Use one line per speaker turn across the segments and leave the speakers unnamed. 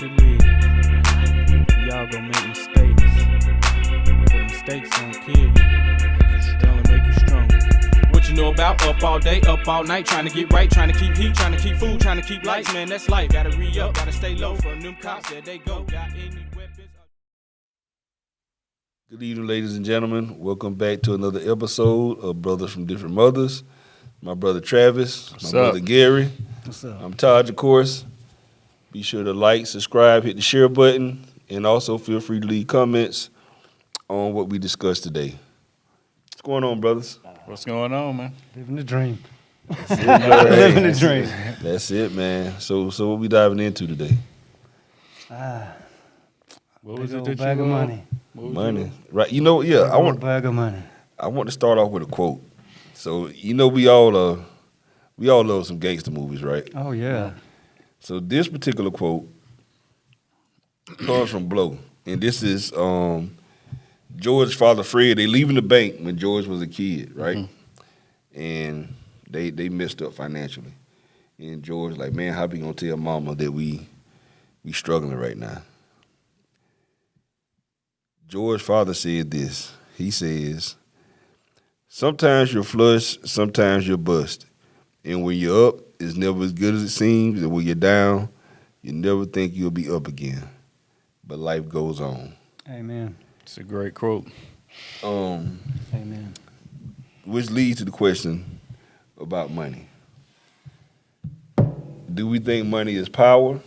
to live. Y'all gonna make mistakes, but mistakes don't kill you. They only make you stronger. What you know about up all day, up all night, trying to get right, trying to keep heat, trying to keep food, trying to keep lights, man, that's life. Gotta re-up, gotta stay low from them cops, there they go. Got any weapons?
Good evening, ladies and gentlemen. Welcome back to another episode of Brothers from Different Mothers. My brother Travis, my brother Gary.
What's up?
I'm Taj, of course. Be sure to like, subscribe, hit the share button, and also feel free to leave comments on what we discussed today. What's going on, brothers?
What's going on, man?
Living the dream.
Living
the dream.
That's it, man. So what we diving into today?
What was
Big
it
old
that
bag
you
of money.
Money, right? You know, yeah.
Big old bag of money.
I want to start off with a quote. So you know, we all love some gangster movies, right?
Oh yeah.
So this particular quote comes from Blow, and this is George's father Fred. They leaving the bank when George was a kid, right? Mm-hmm. And they messed up financially, and George like, man, how we gonna tell mama that we struggling right now? George's father said this. He says, sometimes you're flush, sometimes you're bust. And when you're up, it's never as good as it seems. And when you're down, you never think you'll be up again. But life goes on.
Amen.
It's a great quote.
Amen.
Which leads to the question about money. Do we think money is power,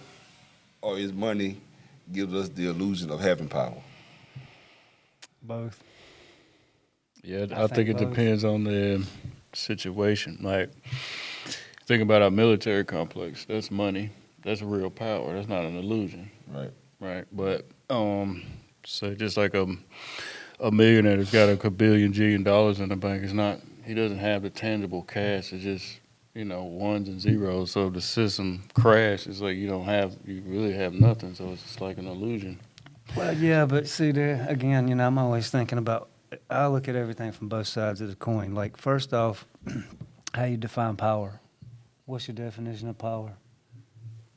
or is money gives us the illusion of having power?
Both.
Yeah,
I
I think it
both.
depends on the situation. Like, think about our military complex. That's money. That's real power. That's not an illusion. Right. But say just like a millionaire that's got a billion, jillion dollars in the bank, he doesn't have the tangible cash. It's just, ones and zeros. So if the system crashes, it's like you really have nothing. So it's just like an illusion.
Well, yeah, but see there again, I'm always thinking about. I look at everything from both sides of the coin. Like first off, how you define power. What's your definition of power?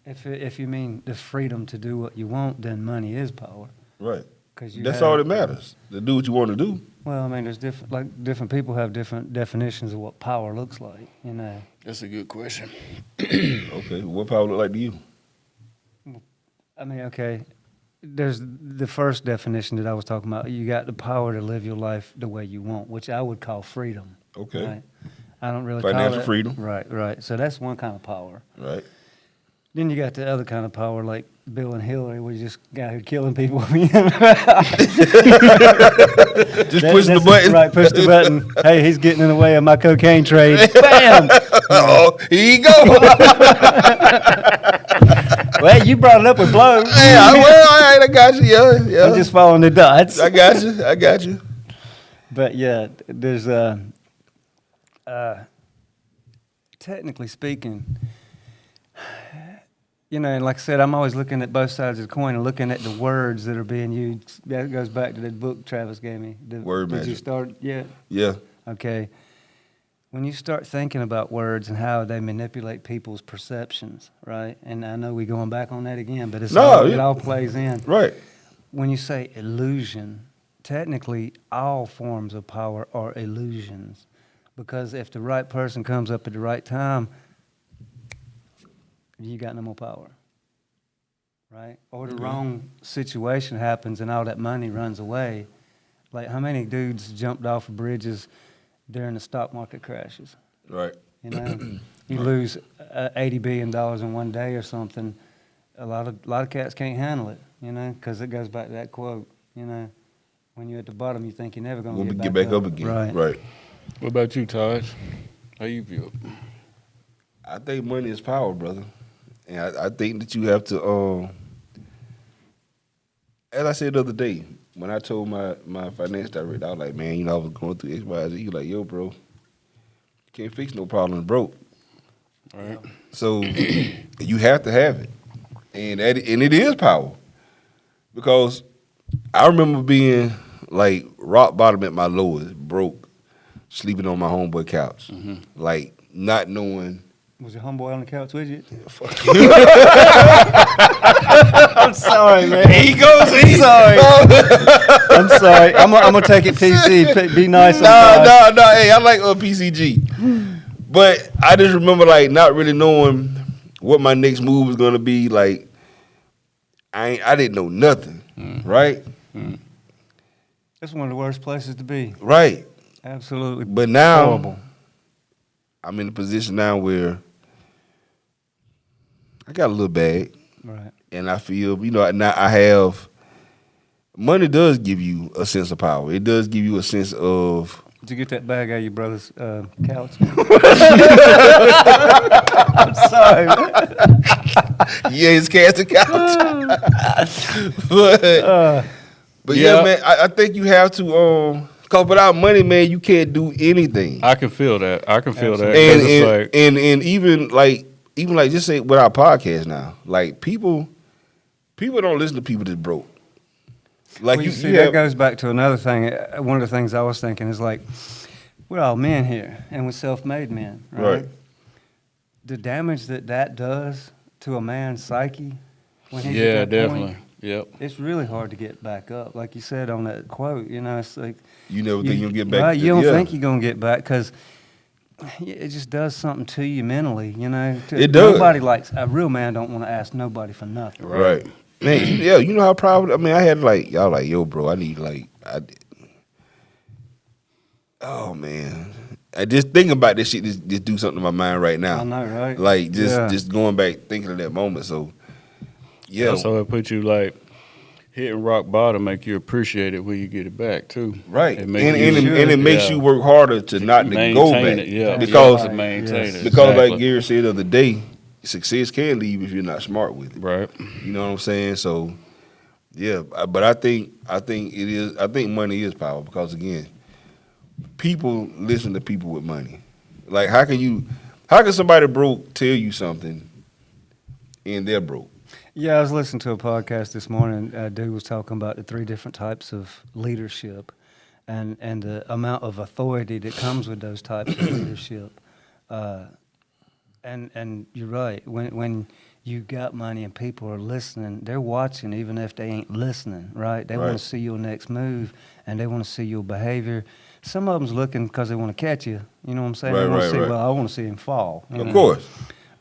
If you mean the freedom to do what you want, then money is power.
Right.
That's
all that matters. To do what you want to do.
Well, I mean, there's different people have different definitions of what power looks like.
That's a good question.
Okay. What power look like to you?
I mean, okay. There's the first definition that I was talking about. You got the power to live your life the way you want, which I would call freedom.
Okay.
Right? I don't really
Financial
call it,
freedom.
Right. So that's one kind of power.
Right.
Then you got the other kind of power, like Bill and Hillary, where you just got here killing people.
Just pushing the button.
Right, push the button. Hey, he's getting in the way of my cocaine trade. Bam!
Oh, here you go.
Well, you brought it up with Blow.
Yeah, all right, I got you. Yeah.
I'm just following the dots.
I got you.
But yeah, there's technically speaking, and like I said, I'm always looking at both sides of the coin and looking at the words that are being used. That goes back to that book Travis gave me.
Word
Did you
magic.
start yet?
Yeah.
Okay. When you start thinking about words and how they manipulate people's perceptions, right? And I know we're going back on that again, but it all plays in.
Right.
When you say illusion, technically all forms of power are illusions. Because if the right person comes up at the right time, you got no more power, right? Or the wrong situation happens and all that money runs away. Like how many dudes jumped off of bridges during the stock market crashes?
Right.
You lose $80 billion in one day or something. A lot of cats can't handle it, because it goes back to that quote. When you're at the bottom, you think you're never going to
get back up again. Right.
What about you, Taj? How you feel?
I think money is power, brother. And I think that you have to, as I said the other day, when I told my finance director, I was like, man, I was going through X, Y, Z. He was like, yo, bro, can't fix no problems broke.
All right.
So you have to have it. And it is power. Because I remember being like rock bottom at my lowest, broke, sleeping on my homeboy couch. Mm-hmm. Like not knowing
Was your homeboy on the couch with you? I'm sorry, man.
He goes.
I'm sorry. I'm sorry. I'm gonna take it PC. Be nice.
No. Hey, I like PCG, but I just remember like not really knowing what my next move was gonna be. Like I didn't know nothing. Right.
It's one of the worst places to be.
Right.
Absolutely.
But now
horrible.
I'm in a position now where I got a little bag,
Right.
and I feel now I have. Money does give you a sense of power. It does give you a sense of.
Did you get that bag out of your brother's couch? I'm sorry, man.
Yeah, his cast couch. but yeah, man, I think you have to. Cause without money, man, you can't do anything.
I can feel that. I can feel that. 'Cause
And
it's like,
and even like just say with our podcast now, like people don't listen to people that's broke. Like
Well,
you
see,
have,
that goes back to another thing. One of the things I was thinking is like, we're all men here, and we're self-made men, right?
Right.
The damage that does to a man's psyche when he
yeah,
gets that
definitely.
point,
Yep.
it's really hard to get back up. Like you said on that quote, it's like
you never think you'll get back.
Right, you don't
yeah.
think you're gonna get back because it just does something to you mentally.
It does.
Nobody likes a real man. Don't want to ask nobody for nothing.
Right. Man, you know how proud. I mean, I had y'all like, yo, bro, I need oh man, I just thinking about this shit. Just do something to my mind right now.
I know, right?
Like
Yeah.
just going back thinking of that moment. So yeah,
So it put you like hitting rock bottom, make you appreciate it when you get it back too.
right,
It
and
make you-
it makes you work harder to not to go
maintain
back.
it. Yeah,
because
to maintain it.
because
exactly.
like Gary said the other day, success can leave if you're not smart with it.
Right.
You know what I'm saying? So yeah, but I think it is. I think money is power because again, people listen to people with money. Like how can somebody broke tell you something and they're broke?
Yeah, I was listening to a podcast this morning. Dude was talking about the 3 different types of leadership, and the amount of authority that comes with those types of leadership. And you're right. When you got money and people are listening, they're watching even if they ain't listening. Right? They want
Right.
to see your next move, and they want to see your behavior. Some of them's looking because they want to catch you. You know what I'm saying?
Right,
they want
right,
to see.
right.
Well, I want to see him fall. you
Of
know?
course.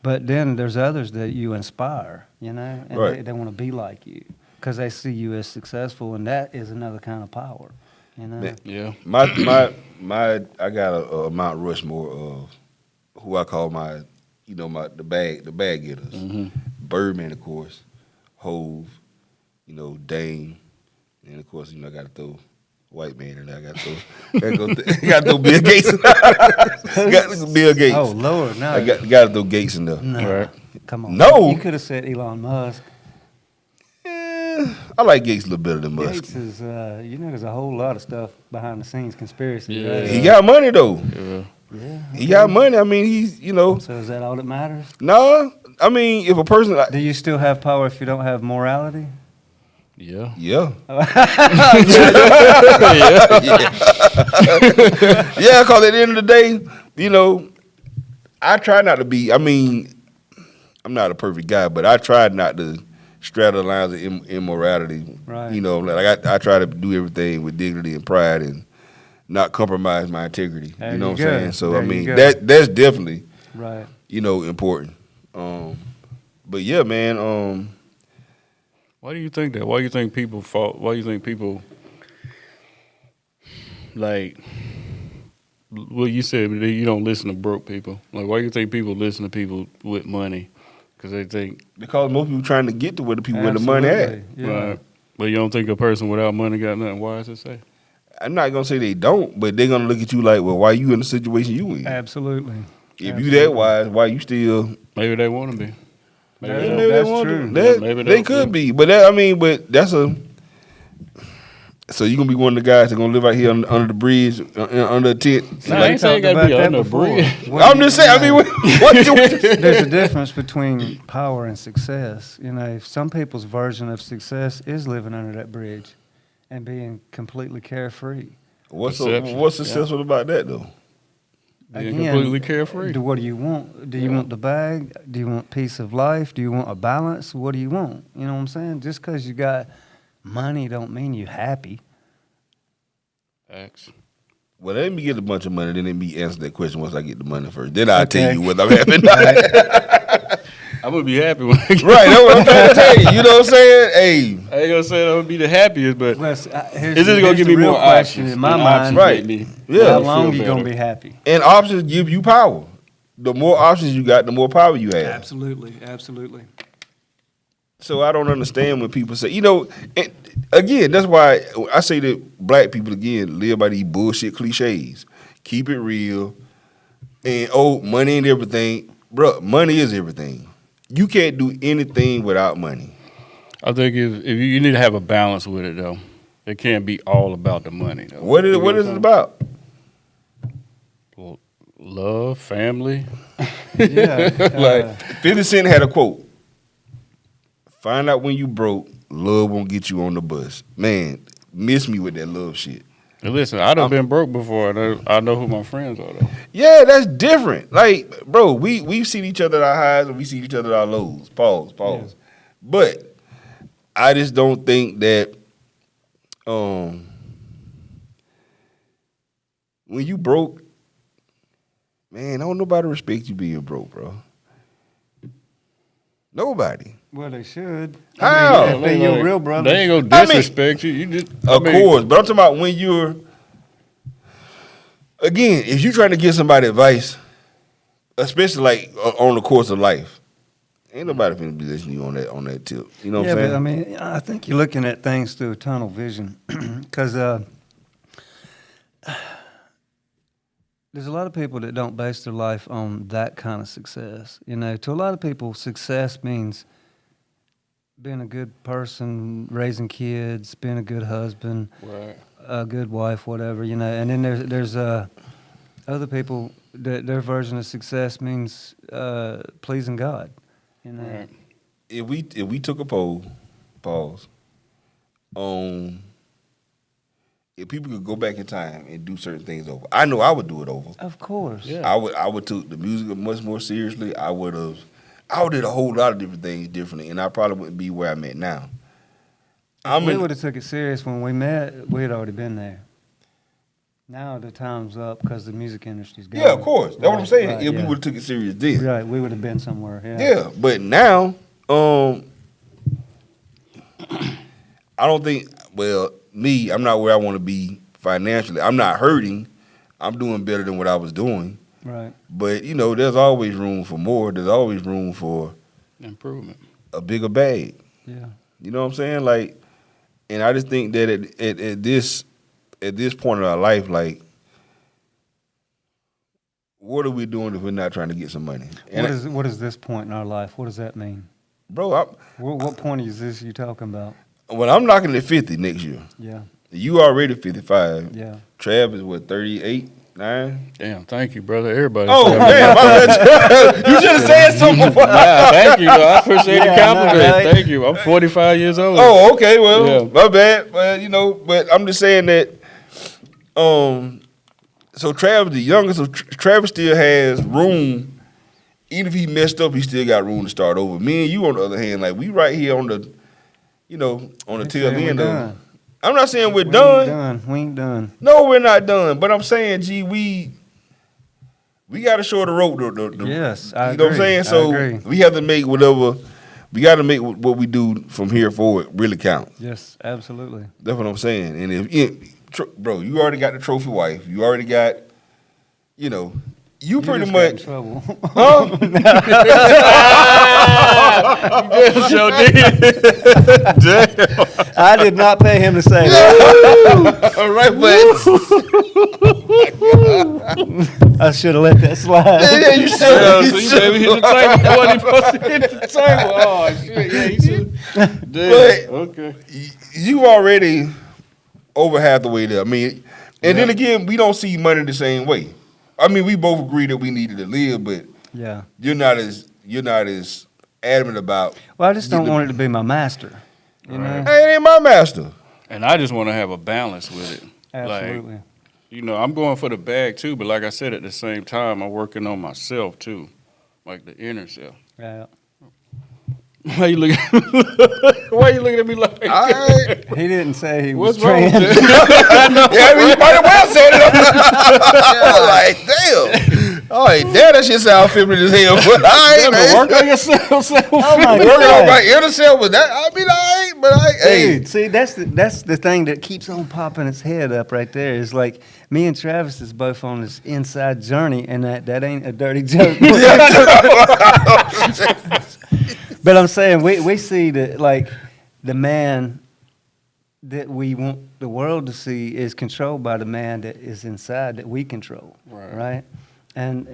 But then there's others that you inspire, and
Right.
they want to be like you because they see you as successful, and that is another kind of power,
Man,
Yeah.
My I got a Mount Rushmore of who I call my the bag getters. Birdman, of course, Hove, Dame, and of course I got to throw white man in there. I got to throw Bill Gates. got Bill Gates.
Oh Lord, no!
I got to throw Gates in there.
no,
Right.
come on.
No.
You could have said Elon Musk.
I like Gates a little better than Musk.
Gates is, there's a whole lot of stuff behind the scenes, conspiracy.
Yeah.
Right?
He got money though.
Yeah.
Yeah.
He got money. I mean, he's
So is that all that matters?
no. I mean, if a person like
Do you still have power if you don't have morality?
Yeah.
yeah. Yeah, because at the end of the day, I try not to be. I mean, I'm not a perfect guy, but I try not to straddle the lines of immorality.
Right.
Like I try to do everything with dignity and pride and not compromise my integrity.
There
You know
you
what I'm
go.
saying? So
There
I
you
mean,
go.
that's definitely
Right.
important. But yeah, man.
Why do you think that? Why do you think people fall? Why do you think people like? Well, you said that you don't listen to broke people. Like, why do you think people listen to people with money? Because they think,
Because most people trying to get to where the people with the money at.
Absolutely. Yeah.
right? But you don't think a person without money got nothing wise to say?
I'm not gonna say they don't, but they're gonna look at you like, well, why you in the situation you in?
Absolutely.
If you that wise, why you still?
Maybe they want to be. Maybe
Yeah,
they
Maybe
don't.
they
that's
want
true.
to. That,
Maybe
they
they
could
don't.
be, but but that's a. So you gonna be one of the guys that gonna live out here under the bridge, under a tent?
Nah, I
We
ain't saying
talked
gotta be
about that
under a
before.
bridge.
What
I'm
do you-
just saying. I mean, what
There's a difference between power and success. Some people's version of success is living under that bridge and being completely carefree.
what's
Perception,
what's successful about that though?
Being completely carefree.
What do you want? Do you want the bag? Do you want peace of life? Do you want a balance? What do you want? You know what I'm saying? Just because you got money don't mean you happy.
Facts.
Well, let me get a bunch of money, then let me answer that question once I get the money first. Then I'll tell
Okay.
you whether I'm happy or not.
I'm gonna be happy when I get
Right, that's what I'm trying to tell you. You know what I'm saying? Hey,
I ain't gonna say I'm gonna be the happiest, but
Here's
it's just gonna give me more
question
options.
in my
And
mind.
options
Right.
make me-
Yeah.
How
I
long
feel
you gonna
better.
be happy?
and options give you power. The more options you got, the more power you have.
Absolutely, absolutely.
So I don't understand when people say, and again, that's why I say that black people, again, live by these bullshit cliches. Keep it real. And, money ain't everything. Bruh, money is everything. You can't do anything without money.
I think if you need to have a balance with it though. It can't be all about the money though.
What
You
is
know
what
I'm
is it
saying?
about?
Well, love, family.
Yeah.
Like 50 Cent had a quote. Find out when you broke, love won't get you on the bus. Man, miss me with that love shit.
And listen, I done been broke before. And I know who my friends are though.
Yeah, that's different. Like, bro, we've seen each other at our highs and we see each other at our lows. Pause.
Yeah.
But I just don't think that when you broke, man, don't nobody respect you being broke, bro. Nobody.
Well, they should.
How?
I mean, if they your real brothers.
They ain't
I
gonna
mean-
disrespect you. You just
Of course, but I'm talking about when you're, again, if you're trying to give somebody advice, especially like on the course of life, ain't nobody finna be listening to you on that tip. You know what
Yeah,
I'm saying?
but I mean, I think you're looking at things through a tunnel vision, because there's a lot of people that don't base their life on that kind of success. You know, to a lot of people, success means being a good person, raising kids, being a good husband,
Right.
a good wife, whatever. You know, and then there's other people that their version of success means pleasing God. You know.
Right.
if we took a poll, pause, on if people could go back in time and do certain things over, I know I would do it over.
Of course.
Yeah.
I would take the music much more seriously. I would did a whole lot of different things differently, and I probably wouldn't be where I'm at now.
If we would have took it serious when we met, we had already been there. Now the time's up because the music industry's gone.
Yeah, of course. That's what I'm saying.
Right,
If we
yeah.
would have took it serious then.
Right, we would have been somewhere. Yeah.
Yeah, but now, I don't think. Well, I'm not where I want to be financially. I'm not hurting. I'm doing better than what I was doing.
Right.
But there's always room for more. There's always room for
Improvement.
a bigger bag.
Yeah.
You know what I'm saying? Like, and I just think that at this point in our life, like, what are we doing if we're not trying to get some money? And
What is this point in our life? What does that mean?
bro,
What point is this you talking about?
when I'm knocking at 50 next year,
Yeah.
you already 55.
Yeah.
Trav is what, 38, 9?
Damn, thank you, brother. Everybody.
Oh,
said
damn. You should have said something before.
Nah, thank you. Though. I appreciate the
Yeah, I know,
compliment.
right?
Thank you. I'm 45 years old.
Oh, okay, well,
Yeah.
my bad. But I'm just saying that, so Travis the youngest, so Travis still has room. Even if he messed up, he still got room to start over. Me and you, on the other hand, like, we right here on the, on the tail
saying we're
end of.
done.
I'm not saying we're
We
done.
ain't done. We ain't done.
No, we're not done. But I'm saying, gee, we got to show the rope.
Yes,
you
I
know what I'm
agree.
saying?
I
So
agree.
we have to make whatever. We got to make what we do from here forward really count.
Yes, absolutely.
That's what I'm saying. And bro, you already got the trophy wife. You already got, you pretty
just got in
much.
trouble.
Huh?
Sure did.
I did not pay him to say that.
All right, but
I should have let that slide.
yeah, you should.
Yeah,
You
so you
should.
made me hit the table. He wasn't supposed to hit the table. Oh, shit. Yeah, you should.
But-
Okay.
You already over half the way there. I mean, and then again, we don't see money the same way. I mean, we both agree that we needed to live, but
Yeah.
you're not as adamant about.
Well, I just don't want it to be my master. You know?
Hey, it ain't my master.
And I just want to have a balance with it.
Absolutely.
you know, I'm going for the bag too, but like I said, at the same time, I'm working on myself too, like the inner self.
Yeah.
Why you looking? Why you looking at me like?
I,
He didn't say he was
What's wrong with
trans.
that?
yeah, I mean, you might have well said it. Like, damn. Oh, damn, that shit sound feminine as hell. But I ain't,
Damn, work on yourself.
Oh my
working on
God.
my inner self with that. I mean, I ain't, but I, hey.
Dude, see, that's the thing that keeps on popping its head up right there. Is like me and Travis is both on this inside journey, and that ain't a dirty joke. But I'm saying we see that like the man that we want the world to see is controlled by the man that is inside that we control, right? And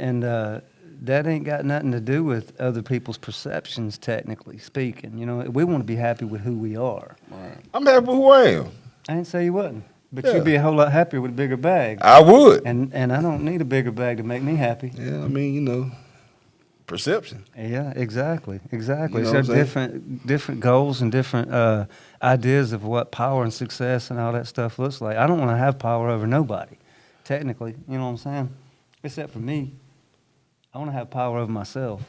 that ain't got nothing to do with other people's perceptions, technically speaking. You know, we want to be happy with who we are.
Right.
I'm happy with who I am.
I didn't say you wouldn't, but
Yeah.
you'd be a whole lot happier with a bigger bag.
I would.
And I don't need a bigger bag to make me happy.
Yeah, I mean, you know, perception.
Yeah, exactly.
You know
So
what I'm saying?
different goals and different ideas of what power and success and all that stuff looks like. I don't want to have power over nobody, technically. You know what I'm saying? Except for me, I want to have power over myself.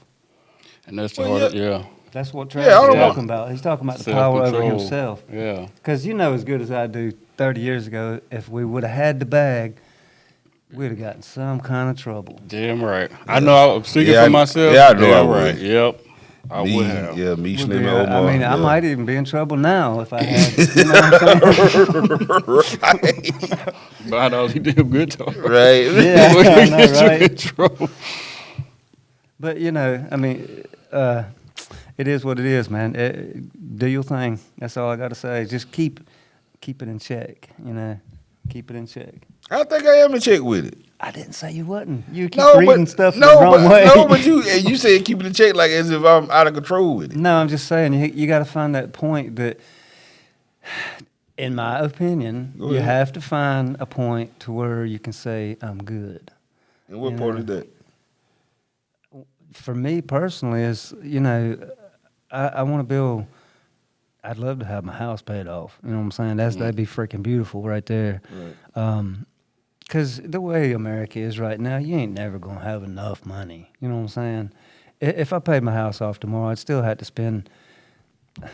And that's the
Well,
hard, yeah.
That's what
Yeah, I
Travis is
don't
talking about. He's talking about the power over
Self-control.
himself.
Yeah.
Because you know as good as I do, 30 years ago, if we would have had the bag, we'd have gotten some kind of trouble.
Damn right. I know. I'm speaking
Yeah,
for myself.
yeah, I know
Damn
I would.
right. Yep. I
Me,
would have.
Yeah, me,
Would
Slim,
be-
and Omar.
I mean, I
yeah.
might even be in trouble now if I had, you know what I'm saying?
Right.
Behind all he did good talk.
Right.
Yeah, I know, right?
Control.
But you know, I mean, it is what it is, man. Do your thing. That's all I got to say. Just keep it in check. You know, keep it in check.
I think I am in check with it.
I didn't say you wasn't. You keep
No,
reading
but
stuff the
no,
wrong
but
way.
no, but you said keep it in check like as if I'm out of control with it.
No, I'm just saying you got to find that point that, in my opinion,
Go
you
ahead.
have to find a point to where you can say I'm good.
And what
You
part
know.
is that?
For me personally, is you know, I want to build. I'd love to have my house paid off. You know what I'm saying? That'd be freaking beautiful right there.
Right.
Because the way America is right now, you ain't never gonna have enough money. You know what I'm saying? If I paid my house off tomorrow, I'd still have to spend a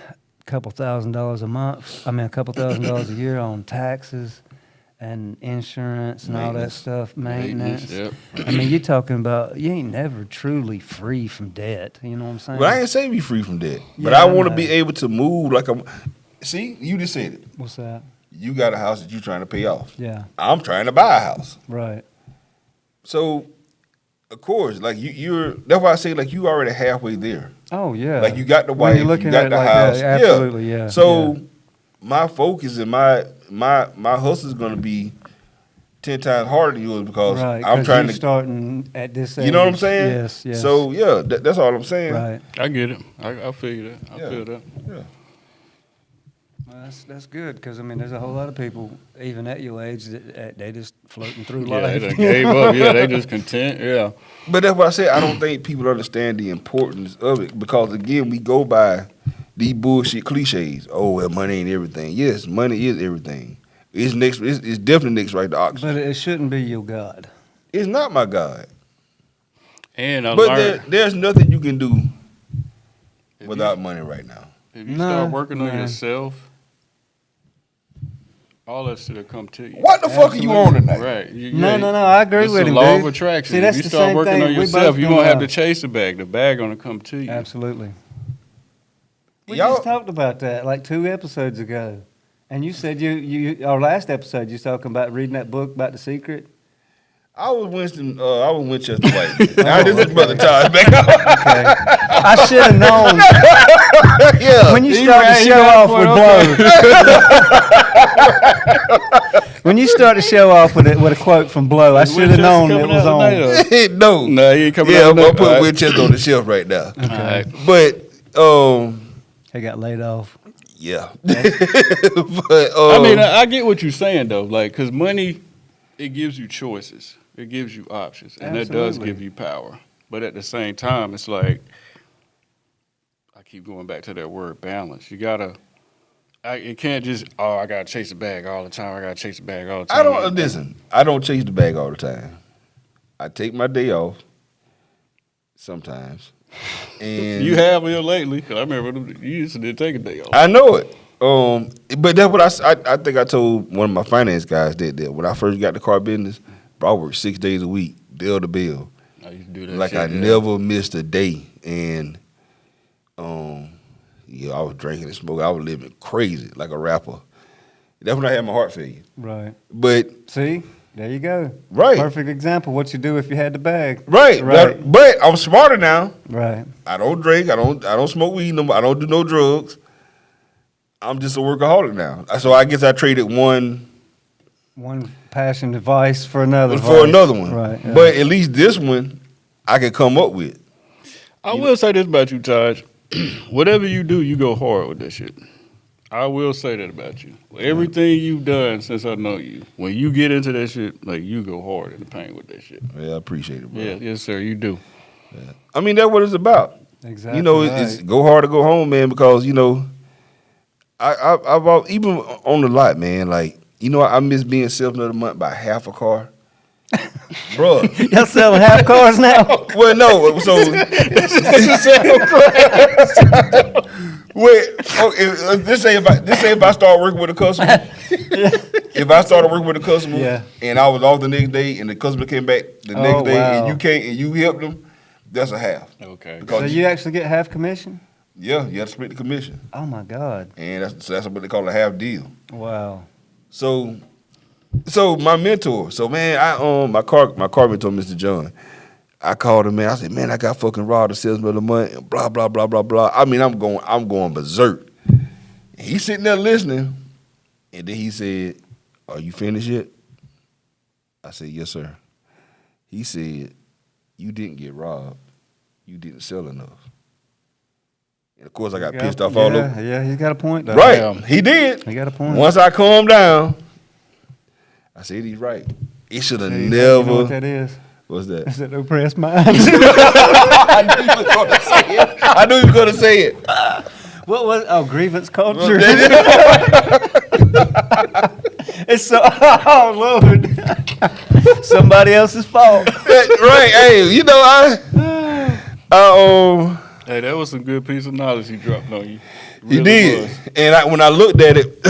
couple $1,000s a month. I mean, a couple $1,000s a year on taxes and insurance and all that
Maintenance.
stuff, maintenance.
Yep.
I mean, you're talking about you ain't never truly free from debt. You know what I'm saying?
But I ain't say be free from that. But
Yeah,
I
I
want to
know.
be able to move like I'm. See, you just said it.
What's that?
You got a house that you're trying to pay off.
Yeah,
I'm trying to buy a house.
right.
So, of course, like you're. That's why I say like you already halfway there.
Oh yeah.
Like you got the
When
wife,
you're looking
you got
at it
the
like
house.
that, absolutely, yeah.
So
yeah.
my focus and my hustle is going to be 10 times harder than yours because
right,
I'm
'cause
trying
you're
to.
starting at this age.
You know what I'm saying?
Yes, yes.
So yeah, that's all I'm saying.
right.
I get it. I feel you that. I
Yeah.
feel that.
Yeah.
Well, that's good because I mean, there's a whole lot of people even at your age that they just floating through
Yeah, they
life.
done gave up. Yeah, they just content. Yeah.
But that's what I said. I don't think people understand the importance of it because again, we go by these bullshit cliches. Oh, well, money ain't everything. Yes, money is everything. It's next. It's definitely next right to oxygen.
But it shouldn't be your God.
It's not my God.
And I
But
learned
there's nothing you can do
if
without money right now.
if you
Nah,
start working on
nah.
yourself, all that shit will come to you.
What the fuck are you on tonight?
Right.
No, I agree
it's
with
the
him,
law
dude.
of attraction.
See, that's
if you
the
start
same
working
thing.
on
We both
yourself, you
been,
won't have to chase the bag. The bag gonna come to you.
Absolutely. We
Y'all-
just talked about that like 2 episodes ago, and you said you our last episode you was talking about reading that book about the secret.
I was Winchester White. Now this is Brother Todd back.
Okay, I should have known
Yeah.
when you
He
start to
ran- he
show
got
off
one,
with Blow. When you start to show off with a quote from Blow, I should have
Winchester
known it
coming
was
out
on.
tonight,
No.
No, he ain't coming
Yeah,
out.
I'm gonna put
Alright.
Winchester on the shelf right now.
Alright.
But
He got laid off.
yeah. But
I mean, I get what you're saying though, like, cause money, it gives you choices, it gives you options, and that does
Absolutely.
give you power. But at the same time, it's like I keep going back to that word balance. You gotta It can't just, I gotta chase the bag all the time. I gotta chase the bag all the time.
I don't listen. I don't chase the bag all the time. I take my day off sometimes, and
You have here lately, 'cause I remember you used to take a day off.
I know it. But that's what I think I told one of my finance guys that when I first got the car business, bro, I worked 6 days a week, bill to bill.
I used to do that.
Like
shit,
I
yeah.
never missed a day, and yeah, I was drinking and smoking. I was living crazy like a rapper. That's when I had my heart failure.
Right.
But
See, there you go.
Right.
Perfect example. What you do if you had the bag.
right,
Right.
but I'm smarter now.
Right.
I don't drink. I don't smoke weed no more. I don't do no drugs. I'm just a workaholic now. So I guess I traded one
One passion device for another.
for
vice.
another one.
Right. yeah.
But at least this one I can come up with.
I will say this about you, Taj. Whatever you do, you go hard with that shit. I will say that about you. Everything you've done since I know you, when you get into that shit, like you go hard in the paint with that shit.
Yeah, I appreciate it, bro.
Yeah, yes, sir, you do.
I mean, that's what it's about.
Exactly.
You know,
right.
it's go hard or go home, man. Because you know, I've even on the lot, man. Like you know, I miss being salesman of the month by half a car, bro.
Y'all selling half cars now?
Well, no, so wait. This say if I start working with a customer, if I started working with a customer,
Yeah.
and I was off the next day, and the customer came back the next day,
wow.
and you can't, and you helped them, that's a half.
Okay.
Because
So you actually get half commission?
yeah, you have to split the commission,
Oh my God!
and that's what they call a half deal.
Wow.
So my mentor, man, my car mentor, Mr. John. I called him, man. I said, man, I got fucking robbed the salesman of the month, and blah blah blah blah blah. I mean, I'm going berserk. And he's sitting there listening, and then he said, "Are you finished yet?" I said, "Yes, sir." He said, "You didn't get robbed. You didn't sell enough." And of course, I got pissed off all over.
Yeah, he got a point though.
Right,
Yeah.
he did.
He got a point.
Once I calmed down, I said, he's right. It should have
See,
never.
You know what that is?
What's that?
It's an oppressed mind.
I knew you was going to say it. I knew you was going to say it.
What was? Oh, grievance culture. It's so. Oh Lord. Somebody else's fault.
Right. Hey, you know,
Hey, that was some good piece of knowledge he dropped on you.
he
Really
did.
was.
And when I looked at it,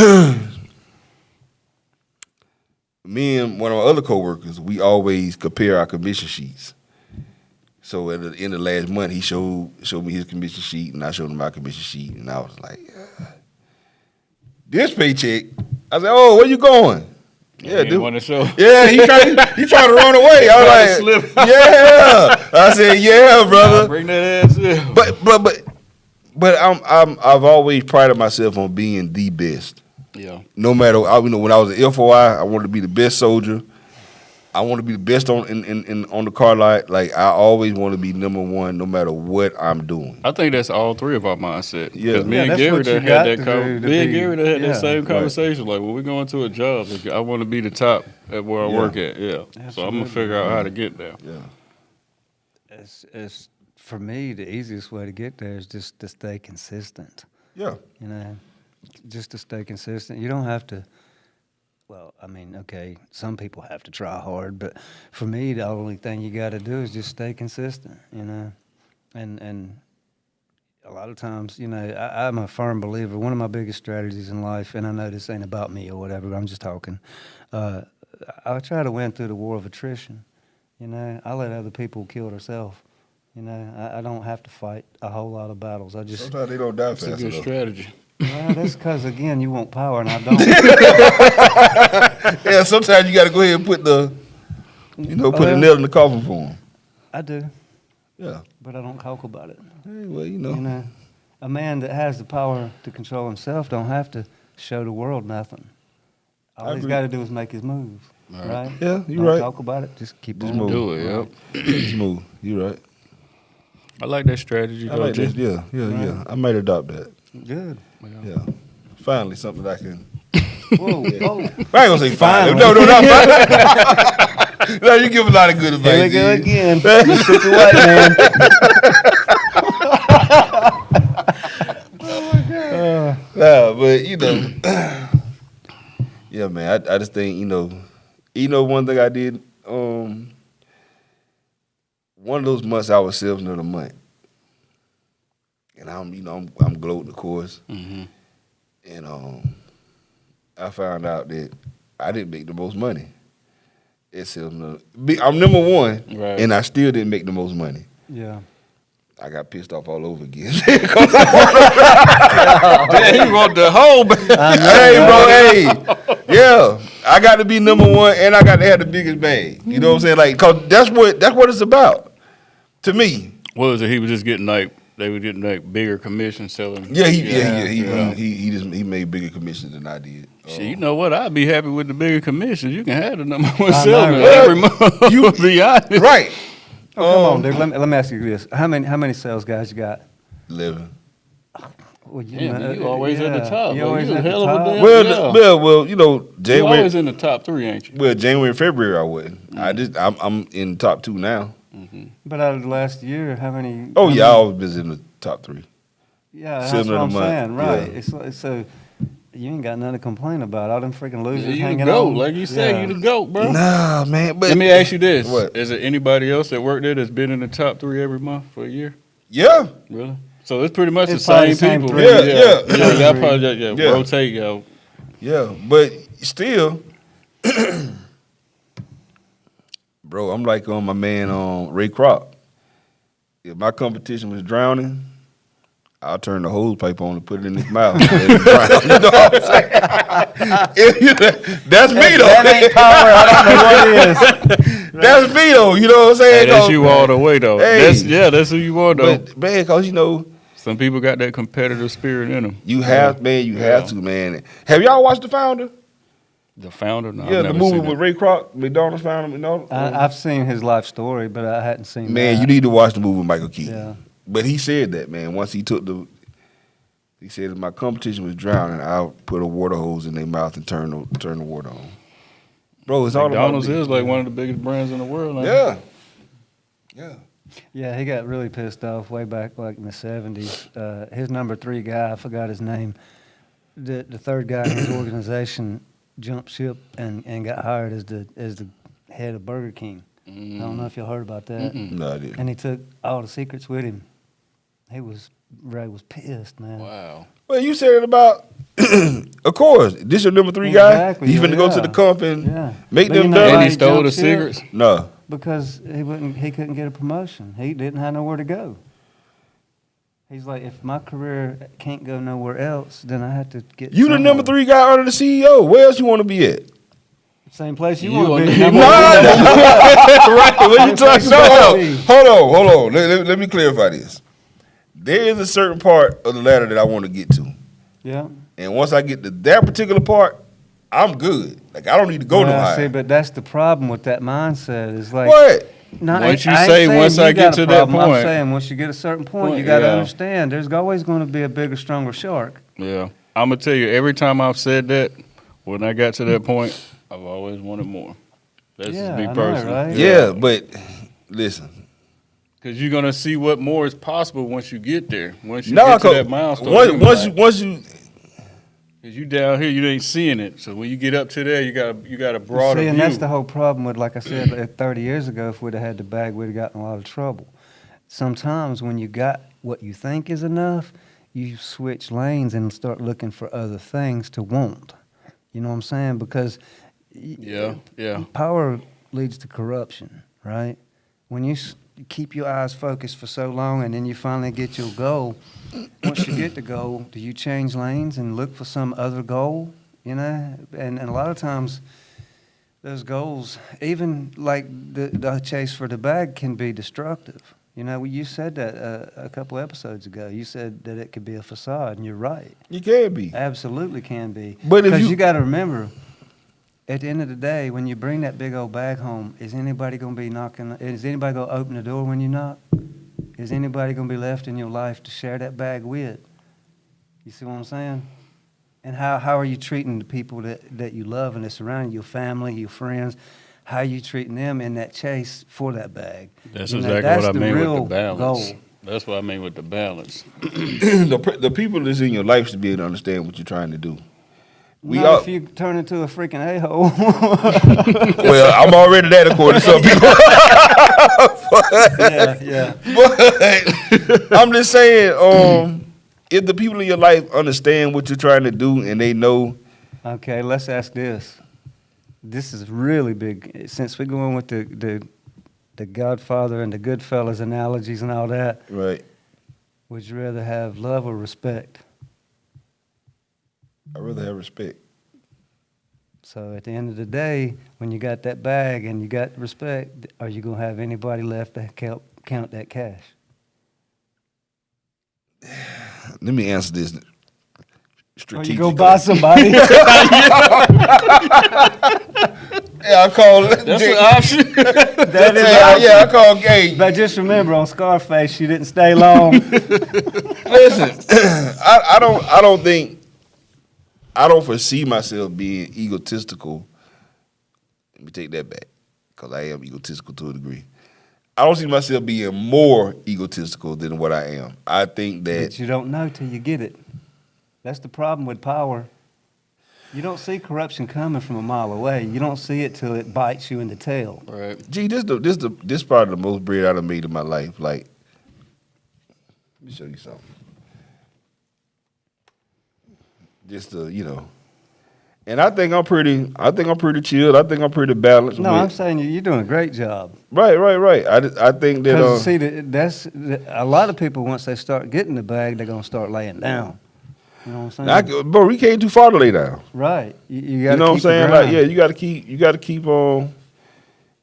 me and one of my other coworkers, we always compare our commission sheets. So at the end of last month, he showed me his commission sheet, and I showed him my commission sheet, and I was like, this paycheck. I said, "Oh, where you going?" Yeah,
He
dude.
want to show.
Yeah, he trying to run away. I was
Trying to
like,
slip.
yeah. I said, yeah, brother.
Bring that ass in.
But I've always prided myself on being the best.
Yeah.
No matter, when I was at FOI, I wanted to be the best soldier. I want to be the best on the car lot. Like I always want to be number one, no matter what I'm doing.
I think that's all three of our mindset.
Yeah.
Because me
Yeah,
and
that's
Gary
what you
done
got
had that
to do to
me and
be-
Gary done had
yeah.
that same
Right.
conversation. Like when we go into a job, like, I want to be the top at where I
Yeah.
work at. Yeah. So I'm
Absolutely.
gonna figure out how to get there.
Yeah.
It's for me the easiest way to get there is just to stay consistent.
Yeah.
You know, just to stay consistent. You don't have to. Well, I mean, okay, some people have to try hard, but for me, the only thing you got to do is just stay consistent. You know, and a lot of times, you know, I'm a firm believer. One of my biggest strategies in life, and I know this ain't about me or whatever, but I'm just talking. I try to win through the war of attrition. You know, I let other people kill themselves. You know, I don't have to fight a whole lot of battles. I just
Sometimes they don't die
It's a
fast
good
enough.
strategy.
well, that's because again, you want power, and I don't.
Yeah, sometimes you got to go ahead and put the
Well-
nail in the coffin for them.
I do,
Yeah.
but I don't talk about it.
Hey, well, you know.
You know, a man that has the power to control himself don't have to show the world nothing. All
I
he's
agree.
got to do is make his move, right?
Yeah, you're
Don't
right.
talk about it. Just keep
Just
on
move.
Do it, yep.
Smooth. You're right.
I like that strategy.
I like
though,
this.
G.
Yeah. I might adopt that.
Good.
Yeah. Finally, something I can.
Whoa, whoa.
I ain't gonna say finally.
Finally.
No, not finally. No, you give a lot of good advice.
Here we go
G.
again. You stupid white man.
Nah, but yeah, man. I just think one thing I did. One of those months I was salesman of the month, and I'm gloating, of course,
Mm-hmm.
and I found out that I didn't make the most money. I'm number one,
Right.
and I still didn't make the most money.
Yeah.
I got pissed off all over again.
Damn, you want the whole
Hey, bro, hey. Yeah. I got to be number one and I got to have the biggest bag. You know what I'm saying? Like, cause that's what it's about. To me.
What was it? He was just getting they were getting bigger commission selling.
Yeah, he made bigger commissions than I did.
Shit, you know what? I'd be happy with the bigger commissions. You can have the number one
I
seller
know,
every month. You be honest.
Right.
Oh, come on, dude. Let me ask you this: How many sales guys you got?
11.
Well,
Yeah, you always at the top.
You
bro.
always
You a
at the
hell of a
top.
damn-
Well,
Yeah.
well,
You
January.
always in the top 3, ain't you?
Well, January and February I wasn't. I'm in top 2 now.
But out of the last year, how many?
Oh yeah, I always been in the top 3.
Yeah, that's
Salesman
what
of
I'm
the month,
saying. Right.
yeah.
It's so you ain't got nothing to complain about. All them freaking losers
You the
hanging
goat.
on.
Like you said,
Yeah.
you the GOAT, bro.
Nah, man. But
Let me ask you this.
What?
Is there anybody else that worked there that's been in the top 3 every month for a year?
Yeah.
Really? So it's pretty much
It's
the
probably
same
the same
people.
three.
Yeah.
Yeah, that probably
Yeah.
rotate, yo.
Yeah, but still, bro, I'm like my man Ray Kroc. If my competition was drowning, I'll turn the hose pipe on and put it in his mouth. And let him drown. You know what I'm saying? That's me though.
That ain't power. I don't know what it is.
That's me though. You know what I'm saying?
Hey, that's you all the way, though.
Hey.
That's who you are, though.
But man, cause
Some people got that competitive spirit in them.
you have to, man. Have y'all watched The Founder?
The founder? No, I've
Yeah, the
never
movie
seen
with
it.
Ray Kroc, McDonald's founder.
I've seen his life story, but I hadn't seen.
Man,
that.
you need to watch the movie with Michael Keaton.
Yeah.
But he said that, man, once he said if my competition was drowning, I'll put a water hose in their mouth and turn the water on. Bro, it's all
McDonald's
about
is like one of the biggest brands in the world. ain't it?
Yeah. Yeah.
Yeah, he got really pissed off way back like in the 70s. His number 3 guy, I forgot his name, the third guy in his organization jumped ship and got hired as the head of Burger King. I don't know if y'all heard about that.
No, I didn't.
And he took all the secrets with him. Ray was pissed, man.
Wow.
Well, you said it about, of course, this your number 3 guy?
Exactly,
He's finna go to
yeah.
the comp and
Yeah.
make
But you
them
know
done?
why
And he stole the
jumped ship?
secrets?
No.
Because he couldn't get a promotion. He didn't have nowhere to go. He's like, if my career can't go nowhere else, then I have to get.
You the number
somewhere.
3 guy under the CEO. Where else you want to be at?
Same place you
You
want
want
to be.
to-
Number
No,
one.
right. What you talking about?
Hey.
Hold on. Let me clarify this. There is a certain part of the ladder that I want to get to.
Yeah.
And once I get to that particular part, I'm good. Like, I don't need to go no
Well,
higher.
see, but that's the problem with that mindset. Is like
What?
Not,
Once you
I ain't
say,
saying
once
you
I get
got a
to that
problem. I'm
point-
saying once you get a certain point,
Point,
you got to
yeah.
understand. There's always going to be a bigger, stronger shark.
Yeah. I'm going to tell you, every time I've said that, when I got to that point, I've always wanted more. That's
Yeah,
just me
I know,
personally.
right?
Yeah, but listen.
Because you're going to see what more is possible once you get there. Once you
No,
get to that milestone.
once you
Because you down here, you ain't seeing it. So when you get up to there, you got a broader
See, and
view.
that's the whole problem with, like I said, 30 years ago, if we'd have had the bag, we'd have gotten in a lot of trouble. Sometimes when you got what you think is enough, you switch lanes and start looking for other things to want. You know what I'm saying? Because
Yeah.
power leads to corruption, right? When you keep your eyes focused for so long and then you finally get your goal, once you get the goal, do you change lanes and look for some other goal? You know? And a lot of times those goals, even like the chase for the bag, can be destructive. You know, you said that a couple episodes ago. You said that it could be a facade, and you're right.
you can be.
Absolutely can be.
But if
Because
you-
you got to remember, at the end of the day, when you bring that big old bag home, is anybody going to be knocking? Is anybody going to open the door when you knock? Is anybody going to be left in your life to share that bag with? You see what I'm saying? And how are you treating the people that you love and that surround you, your family, your friends? How are you treating them in that chase for that bag?
That's
You know,
exactly
that's
what I
the
mean with the
real
balance.
goal.
That's what I mean with the balance.
The people that's in your life should be able to understand what you're trying to do.
Not if you turn into a freaking a-hole.
Well, I'm already that according to some people.
yeah.
But I'm just saying, if the people in your life understand what you're trying to do and they know.
Okay, let's ask this. This is really big. Since we're going with the Godfather and the Goodfellas analogies and all that,
Right.
would you rather have love or respect?
I'd rather have respect.
So at the end of the day, when you got that bag and you got respect, are you going to have anybody left to count that cash?
Let me answer this
Or
strategically.
you going to buy somebody?
Yeah, I call it.
That's an option.
That is an option.
I call Gage.
But just remember, on Scarface, she didn't stay long.
Listen, I don't foresee myself being egotistical. Let me take that back, because I am egotistical to a degree. I don't see myself being more egotistical than what I am. I think that
But you don't know till you get it. That's the problem with power. You don't see corruption coming from a mile away. You don't see it till it bites you in the tail.
Right.
Gee, this probably the most bread I've made in my life. Like, let me show you something. Just to, and I think I'm pretty chilled. I think I'm pretty balanced.
No,
with-
I'm saying you're doing a great job.
Right. I think that.
Because see, that's a lot of people. Once they start getting the bag, they're gonna start laying down. You know what I'm saying?
Bro, we can't too far to lay down.
Right. You
You
got to
know what I'm
keep the
saying?
grind.
Like, yeah, you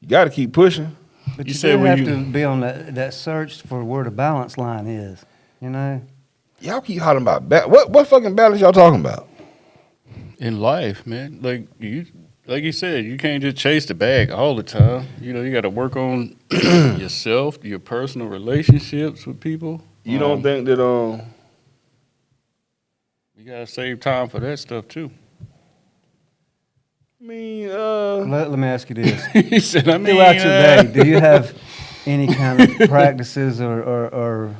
got to keep pushing.
But
You
you
said
do
when
have
you-
to be on that search for where the balance line is. You know.
Y'all keep hollering about what fucking balance y'all talking about?
In life, man, like you said, you can't just chase the bag all the time. You got to work on yourself, your personal relationships with people.
You don't think that
You got to save time for that stuff too.
I mean
Let me ask you this:
He said, I mean,
throughout your day, do you have any kind of practices or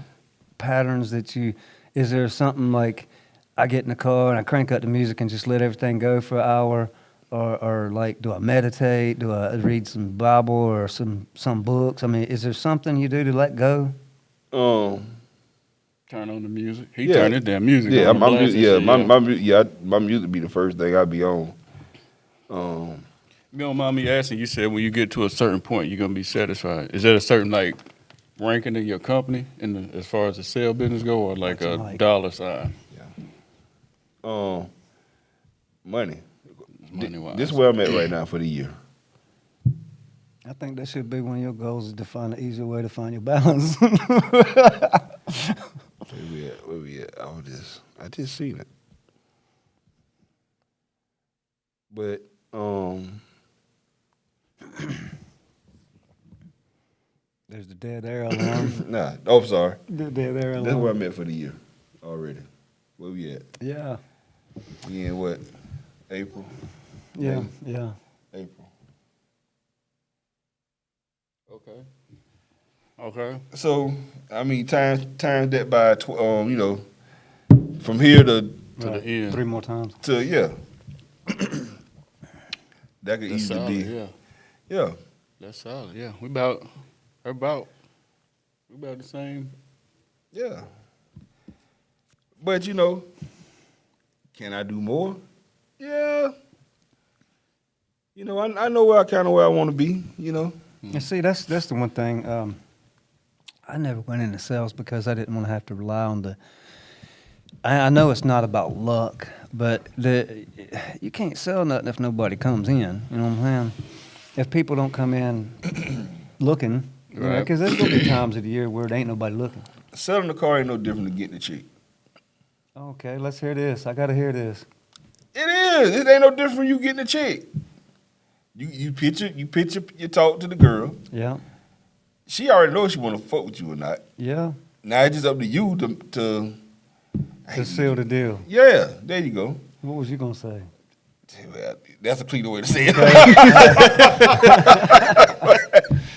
patterns that you? Is there something like I get in the car and I crank up the music and just let everything go for an hour, or like do I meditate? Do I read some Bible or some books? I mean, is there something you do to let go?
turn on the music. He
Yeah.
turned his damn music
yeah,
on.
my
blast
music,
and shit,
my music be the first thing I be on.
You don't mind me asking, you said when you get to a certain point, you're going to be satisfied. Is that a certain, like, ranking in your company as far as the sale business go, or like a
Like-
dollar sign?
Money.
Money-wise.
This is where I'm at right now for the year.
I think that should be one of your goals: is to find an easier way to find your balance.
Where we at? I just seen it. But
There's the dead air alarm.
nah. Oh, sorry.
The dead air alarm.
That's where I'm at for the year already. Where we at?
Yeah.
We in what? April.
Yeah. Yeah.
April.
Okay.
So I mean, times that by from here to
the end.
3 more times.
yeah. That could
That's
easily
solid,
be.
yeah.
Yeah.
That's solid, yeah. We about the same.
Yeah. But can I do more? Yeah. I know where I want to be.
And see, that's the one thing. I never went into sales because I didn't want to have to rely on the. I know it's not about luck, but you can't sell nothing if nobody comes in. You know what I'm saying? If people don't come in looking,
Right.
because there's gonna be times of the year where there ain't nobody looking.
Selling the car ain't no different than getting a chick.
Okay, let's hear this. I gotta hear this.
It is. It ain't no different from you getting a chick. You talk to the girl.
Yeah,
She already knows she want to fuck with you or not.
yeah.
Now it's just up to you to
To seal the deal.
Yeah, there you go.
What was you gonna say?
Well, that's a cleaner way to say it.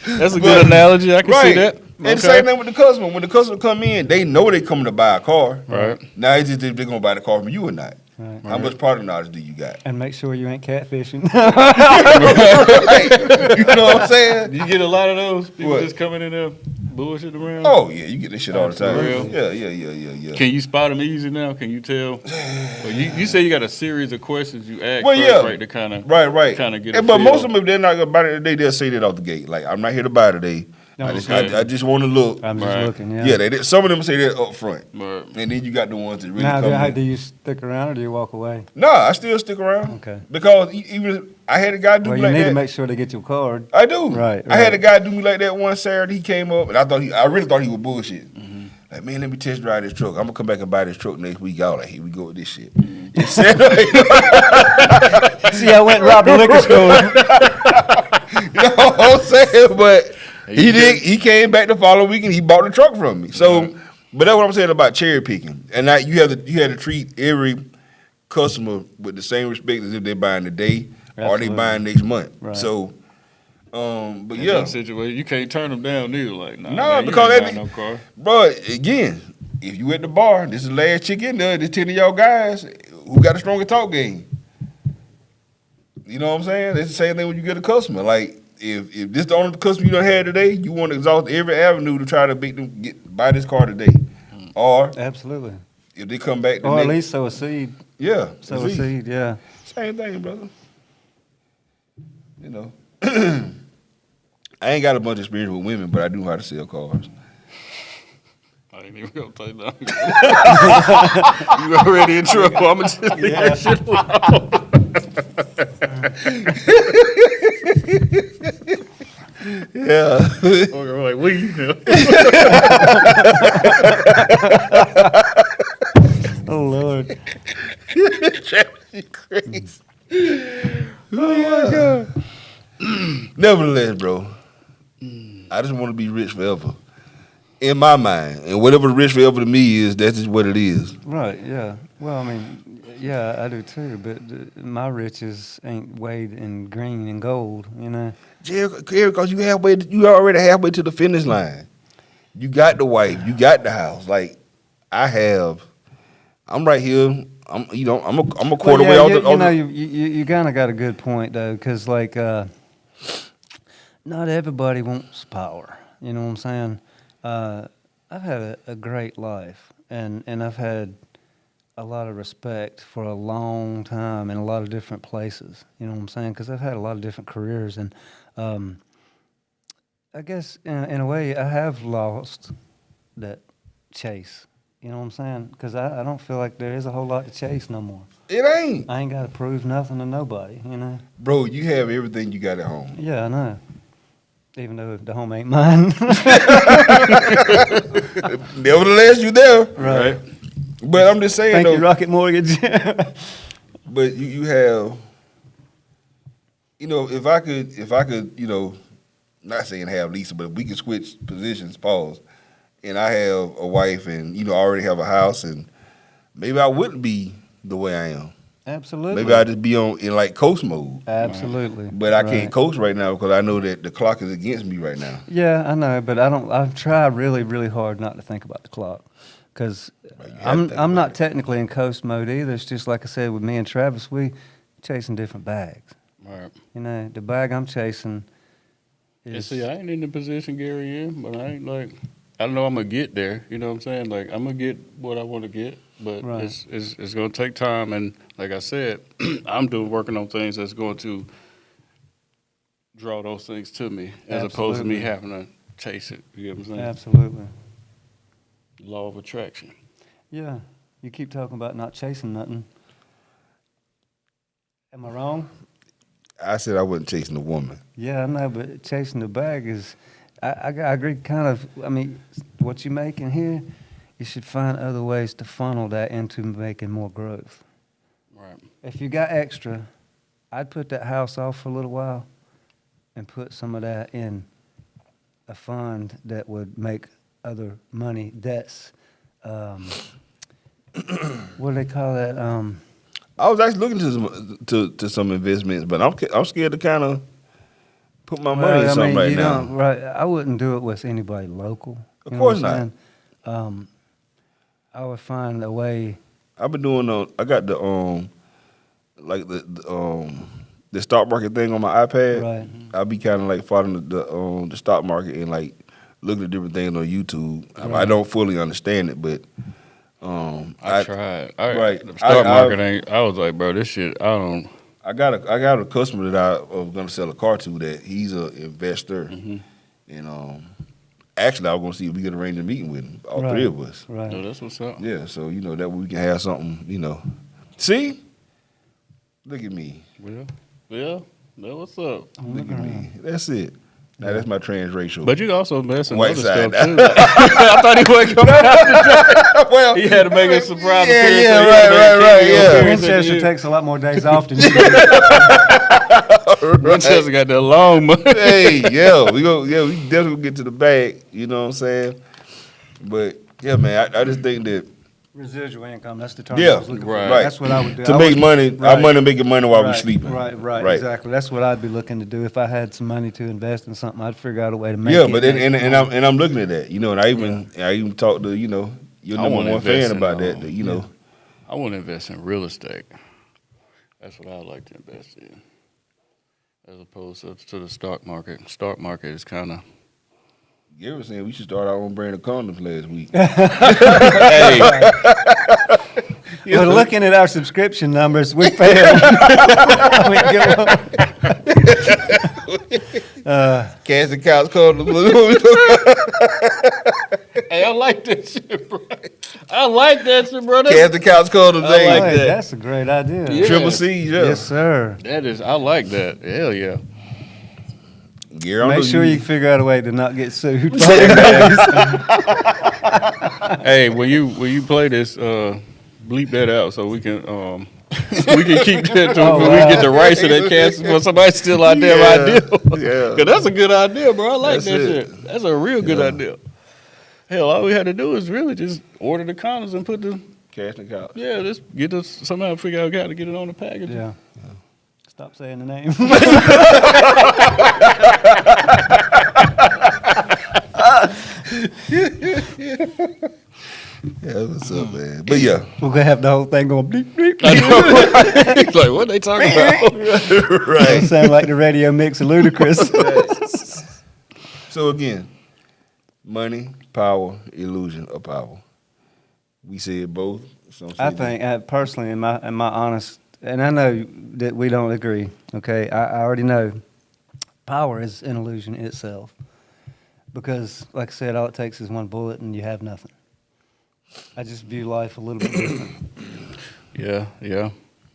That's a good analogy. I can see that.
And the same thing with the customer. When the customer come in, they know they coming to buy a car.
Right.
Now it's just if they're gonna buy the car from you or not.
Right.
How much product knowledge do you got?
And make sure you ain't catfishing.
Right. You know what I'm saying?
You get a lot of those people
What?
just coming in there bullshit around.
Oh yeah, you get this shit all the time.
Real?
Yeah.
Can you spot them easy now? Can you tell? Well, you say you got a series of questions you ask
Well,
first,
yeah.
right? To kind of
Right.
kind of get.
But most of them, if they're not gonna buy it today, they'll say that off the gate. Like, I'm not here to buy today.
No,
I just want to look.
I'm just
Right.
looking, yeah.
Yeah, some of them say that up front.
Right.
And then you got the ones that really
Now,
come
do
in.
you stick around or do you walk away?
No, I still stick around.
Okay.
Because even I had a guy do
Well,
me
you
like
need
that.
to make sure they get your card.
I do.
Right,
I had
right.
a guy do me like that one Saturday. He came up and I really thought he was bullshit. Like, man, let me test drive this truck. I'm gonna come back and buy this truck next week. I was like, here we go with this shit. He said,
See, I went and robbed a liquor store.
you know what I'm saying? But he came back the following week and he bought the truck from me. So, but that's what I'm saying about cherry picking. And now you have to treat every customer with the same respect as if they're buying today or
Absolutely.
they buying next month.
Right.
So, but
In
yeah,
that situation, you can't turn them down either. Like, nah,
No,
man, you
because
ain't
that-
buying no car.
bro, again, if you at the bar, this is the last chick in there, this 10 of y'all guys who got a stronger talk game. You know what I'm saying? It's the same thing when you get a customer. Like, if this the only customer you done had today, you want to exhaust every avenue to try to make them buy this car today. Or
Absolutely.
if they come back the
Or at
next,
least sow a seed.
yeah,
Sow
at
a
least.
seed, yeah.
Same thing, brother. You know, I ain't got a bunch of experience with women, but I do know how to sell cars.
I ain't even gonna tell you that. You already in trouble. I'ma just leave that shit alone.
Yeah.
Okay, we're like, we.
Oh, Lord.
Crazy. Oh my God. Nevertheless, bro, I just want to be rich forever. In my mind. And whatever rich forever to me is, that's just what it is.
Right, yeah. Well, I mean, yeah, I do too, but my riches ain't weighed in green and gold, you know?
Jerry, because you already halfway to the finish line. You got the wife, you got the house. Like, I'm right here. I'm a quarter way
Well,
out the.
you kind of got a good point, though, because, like, not everybody wants power, you know what I'm saying? I've had a great life, and I've had a lot of respect for a long time in a lot of different places. You know what I'm saying? Because I've had a lot of different careers, and I guess in a way I have lost that chase. You know what I'm saying? Because I don't feel like there is a whole lot to chase no more.
It ain't.
I ain't got to prove nothing to nobody. You know?
Bro, you have everything you got at home.
Yeah, I know. Even though the home ain't mine.
Nevertheless, you there.
Right.
But I'm just saying,
Thank
though.
you, Rocket Mortgage.
But you have, if I could, not saying have Lisa, but if we could switch positions, pause, and I have a wife and, I already have a house, and maybe I wouldn't be the way I am.
Absolutely.
Maybe I'd just be in like coast mode.
Absolutely.
But I
Right.
can't coast right now because I know that the clock is against me right now.
Yeah, I know, but I've tried really, really hard not to think about the clock, because
Well, you have to think
I'm
about
not
it.
technically in coast mode either. It's just like I said with me and Travis, we chasing different bags.
Right.
You know, the bag I'm chasing
Yeah,
is
see, I ain't in the position Gary in, but I ain't like, I know I'm gonna get there. You know what I'm saying? Like, I'm gonna get what I want to get, but
Right.
it's gonna take time. And like I said, I'm working on things that's going to draw those things to me, as opposed to me
Absolutely.
having to chase it. You know what I'm saying?
absolutely.
Law of attraction.
Yeah, you keep talking about not chasing nothing. Am I wrong?
I said I wasn't chasing a woman.
Yeah, I know, but chasing the bag is, I agree kind of, I mean, what you make in here, you should find other ways to funnel that into making more growth.
Right.
If you got extra, I'd put that house off for a little while and put some of that in a fund that would make other money. That's, what do they call that?
I was actually looking to some investments, but I'm scared to kind of put my money in something right now.
Right, I wouldn't do it with anybody local.
Of
You know
course
what I'm
not.
saying? I would find a way.
I've been doing I got the like the stock market thing on my iPad.
Right.
I'll be kind of like following the stock market and like looking at different things on YouTube. I don't fully understand it, but
I tried.
Right.
The stock market ain't. I was like, bro, this shit. I don't.
I got a customer that I was gonna sell a car to that he's an investor, and actually I was gonna see if we could arrange a meeting with him, all three of us.
Right.
No, that's what's up.
Yeah, so that way we can have something, See, look at me.
Yeah. That's what's up.
Look at me. That's it. Now that's my transracial.
But you also invest in
White
other
side.
stuff too. I thought he wasn't coming out.
well,
He had to make a surprise
Yeah,
appearance.
yeah,
so he had to
right,
make
right,
a cameo
yeah.
appearance at the
Winchester
end.
takes a lot more days off than you do.
Winchester got that long money.
Hey, we definitely get to the bag. You know what I'm saying? But yeah, man, I just think that
Residual income, that's the term
Yeah,
I was looking
right.
for. That's what I would do.
to
I
make
would-
money, our
right.
money making money while we're
Right,
sleeping.
Right, exactly. That's what I'd be looking to do. If I had some money to invest in something, I'd figure out a way to make
Yeah,
it.
but and I'm looking at that, and I even talked to your
I
number
wanna
one fan
invest in,
about that.
I want to invest in real estate. That's what I would like to invest in, as opposed to the stock market. Stock market is kind of.
Gary was saying we should start our own brand of condoms last week.
Hey,
But looking at our subscription numbers, we failed. We give up.
Cast the couch condoms.
hey, I like that shit, bro. I like that shit, bro.
Cast the couch condoms.
I
Hey,
like
Hey,
that.
that's a great idea.
Yeah.
Triple C. Yeah.
Yes, sir.
That is, I like that. Hell yeah.
Gary, I
Make
know
sure you figure out a way to not get sued.
Hey, when you play this, bleep that out so we can we can keep that to when we get the rights to that cast for somebody steal our damn idea.
Yeah.
Cause that's a good idea, bro. I like
That's
that
it.
shit. That's a real good idea. Hell, all we had to do is really just order the condoms and put the
Cast the couch.
just get us somehow figure out how to get it on the package.
Yeah. Stop saying the name.
Yeah, what's up, man? But yeah,
We're gonna have the whole thing going bleep bleep.
I know, right? It's like, what they talking about?
right.
Sound like the radio mix of Ludacris.
So again, money, power, illusion of power. We said both. Some say
I
that.
think, personally, in my honest, and I know that we don't agree. Okay, I already know power is an illusion itself, because, like I said, all it takes is one bullet, and you have nothing. I just view life a little bit different.
Yeah.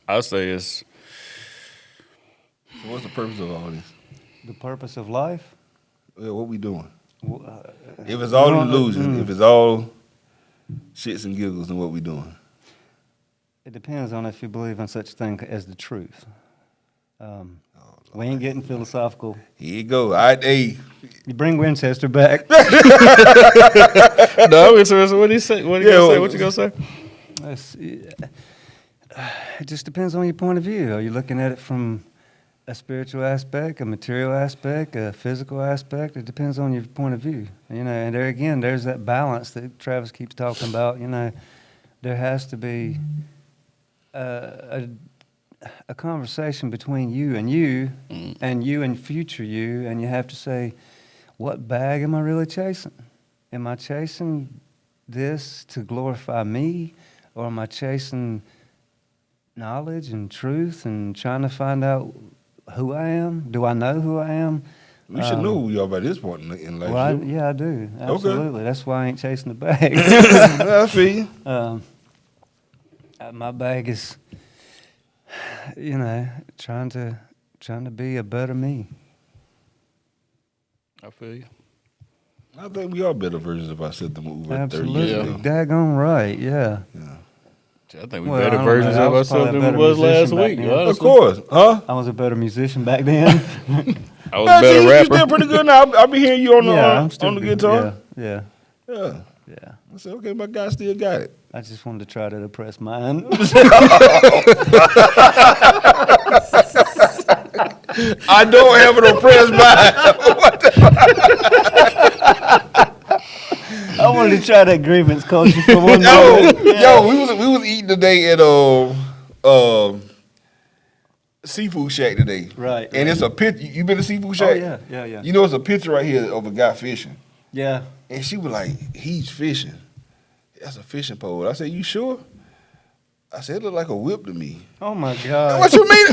I'd say it's
So what's the purpose of all this?
The purpose of life.
Yeah, what we doing?
uh,
If it's all
well,
illusion, if it's all shits and giggles, then what we doing?
It depends on if you believe in such a thing as the truth. We ain't getting philosophical.
Here you go. Hey,
You bring Winchester back.
no. It's what he say? What he
Yeah,
gonna say?
well,
What you gonna say?
It just depends on your point of view. Are you looking at it from a spiritual aspect, a material aspect, a physical aspect? It depends on your point of view. And there again, there's that balance that Travis keeps talking about. There has to be a conversation between you and you and future you, and you have to say, what bag am I really chasing? Am I chasing this to glorify me, or am I chasing knowledge and truth and trying to find out who I am? Do I know who I am?
we should know who you are by this point in life.
Well,
shouldn't we?
yeah, I do. Absolutely. That's why I ain't chasing the bag.
I feel you.
My bag is, trying to be a better me.
I feel you.
I think we are better versions of ourselves than what we were 30
Absolutely.
years ago.
Daggone right, yeah.
I think we
Well, I
better
don't
versions
know. I
of
was
ourselves
probably
than
a
we was
better
last
musician back
week.
then.
honestly.
Of course, huh?
I was a better musician back then.
I was a better
You
rapper.
still pretty good now. I'll be hearing you on the
I'm still
on the
good.
guitar.
Yeah.
Yeah.
Yeah.
I said, okay, my guy still got it.
I just wanted to try to depress mine.
I don't have an oppressed mind.
I wanted to try that grievance culture for one
Yo,
moment.
yo, we was eating today at Seafood Shack today.
Right.
And it's a picture. You been to Seafood Shack?
Yeah.
You know, it's a picture right here of a guy fishing.
Yeah.
And she was like, he's fishing. That's a fishing pole. I said, you sure? I said, it looked like a whip to me.
Oh my God.
What you mean?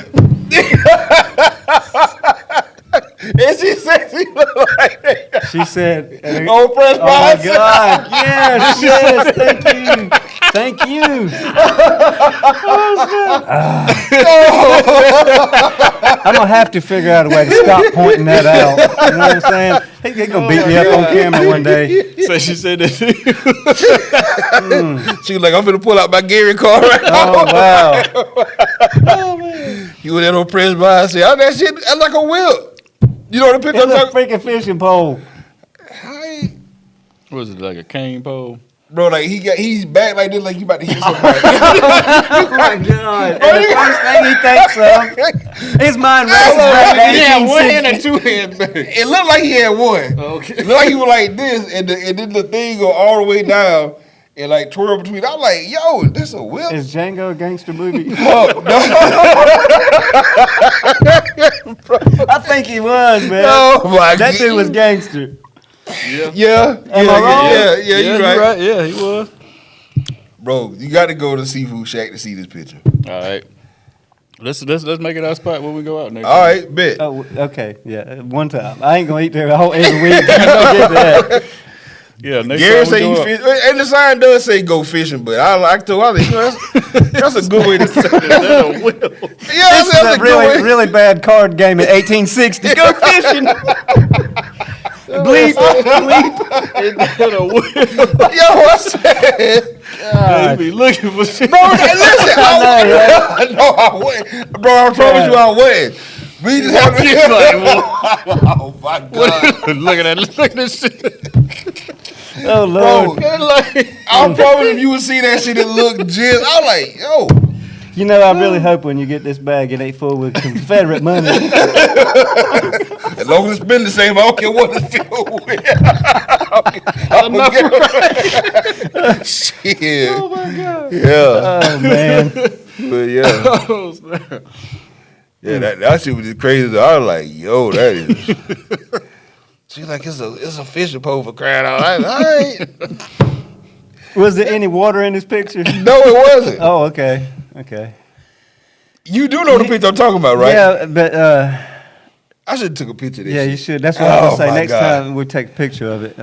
And she said she looked like that.
She said,
Oh, press
oh my God. Yes, thank you. I'm going to have to figure out a way to stop pointing that out. You know what I'm saying? He's going to beat me up on camera one day.
So she said that.
She was like, I'm finna pull out my Gary card right now.
Oh, wow.
You were that old press by. I said, oh, that shit, that's like a whip. You know what the picture
It's a
I'm talking
freaking fishing pole.
What was it, like a cane pole?
Bro, like he's back like this, like you about to hit somebody.
Oh my God. And the first thing he thinks of, his mind races back to
Yeah, one hand
1860.
or two hands back. It looked like he had one.
Okay.
It looked like he was like this, and then the thing go all the way down and like twirl between. I'm like, yo, this a whip?
Is Django a gangster movie?
Oh, no.
I think he was, man.
Oh my
That
God.
dude was gangster.
Yeah.
Am I wrong?
Yeah, you right.
Yeah, he was.
Bro, you got to go to Seafood Shack to see this picture.
All right. Let's make it our spot when we go out next.
All right, bet.
Oh, okay. Yeah, one time. I ain't going to eat there every week. I don't get that.
Yeah, next
Gary
time we
say
go
you
out.
fish, and the sign does say go fishing, but I like to. I think that's a good way to say it. Yeah,
This is
that's
a
a good way.
really bad card game in 1860. Go fishing. Bleep.
Yo, I said,
They be looking for shit.
bro, listen, I wouldn't. Bro, I promise you I wouldn't. We just have to. Oh my God,
Look at this shit.
Oh, Lord.
bro! I promise if you would see that shit, it looked just. I'm like, yo.
You know, I really hope when you get this bag, it ain't full with Confederate money.
As long as it's been the same, I don't care what it's filled with. Shit.
Oh, my God.
Yeah.
Oh, man.
But yeah. Yeah, that shit was just crazy. I was like, yo, that is. She's like, it's a fishing pole for crying out loud. All right.
Was there any water in this picture?
No, it wasn't.
Oh, okay. Okay.
You do know the picture I'm talking about, right?
Yeah, but
I should have took a picture of this
yeah,
shit.
you should. That's what I was
Oh,
gonna say.
my
Next
God.
time we'll take a picture of it.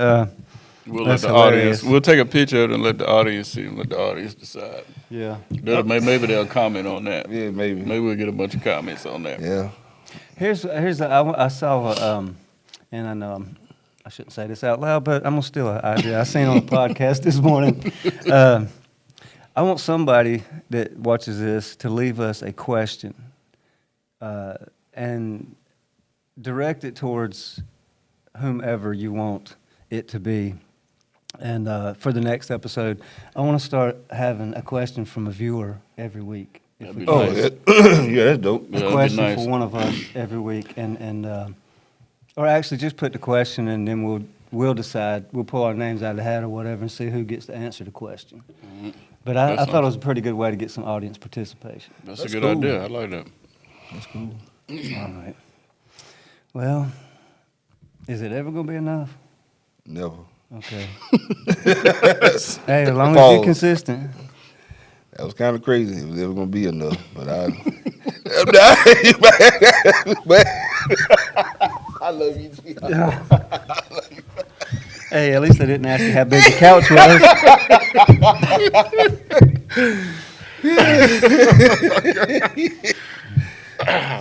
We'll
That's
let the
hilarious.
audience. We'll take a picture of it and let the audience see and let the audience decide.
Yeah.
Maybe they'll comment on that.
Yeah, maybe.
Maybe we'll get a bunch of comments on that.
Yeah.
I saw and I know I shouldn't say this out loud, but I'm gonna steal an idea. I seen on a podcast this morning. I want somebody that watches this to leave us a question and direct it towards whomever you want it to be. And for the next episode, I want to start having a question from a viewer every week. If
That'd
we
be
can.
Oh,
nice.
yeah, that's dope.
Yeah,
A
that'd be
question
nice.
for one of us every week, or actually just put the question and then we'll decide. We'll pull our names out of the hat or whatever and see who gets to answer the question. But I
That's
thought it was a pretty good way to get some audience participation.
That's
That's
a good
cool.
idea. I like that.
That's cool.
All right. Well, is it ever gonna be enough?
Never.
Okay. Hey, as long as
Pause.
you're consistent.
That was kind of crazy. It was never gonna be enough, but I love you. G.
Hey, at least I didn't ask you how big the couch was.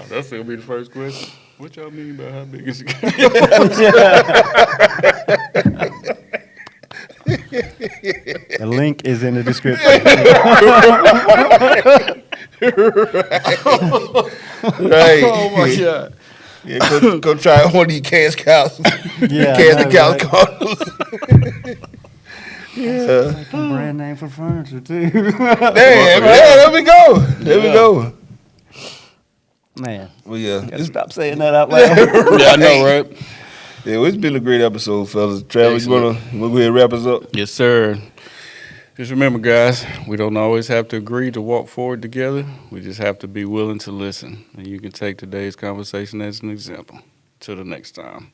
That's gonna be the first question. What y'all mean by how big is it?
The link is in the description.
Right.
Oh my god!
Yeah, go try one of these cash cows.
Yeah,
Cash
I
the
know,
cows
right?
corners. Yeah.
Like a brand name for furniture too.
There we go. There we go.
Man,
Well, yeah,
gotta stop saying that out loud.
Yeah, I know, right?
yeah, well, it's been a great episode, fellas. Travis, you wanna go ahead and wrap us up?
Yes, sir. Just remember, guys, we don't always have to agree to walk forward together. We just have to be willing to listen. And you can take today's conversation as an example. Till the next time.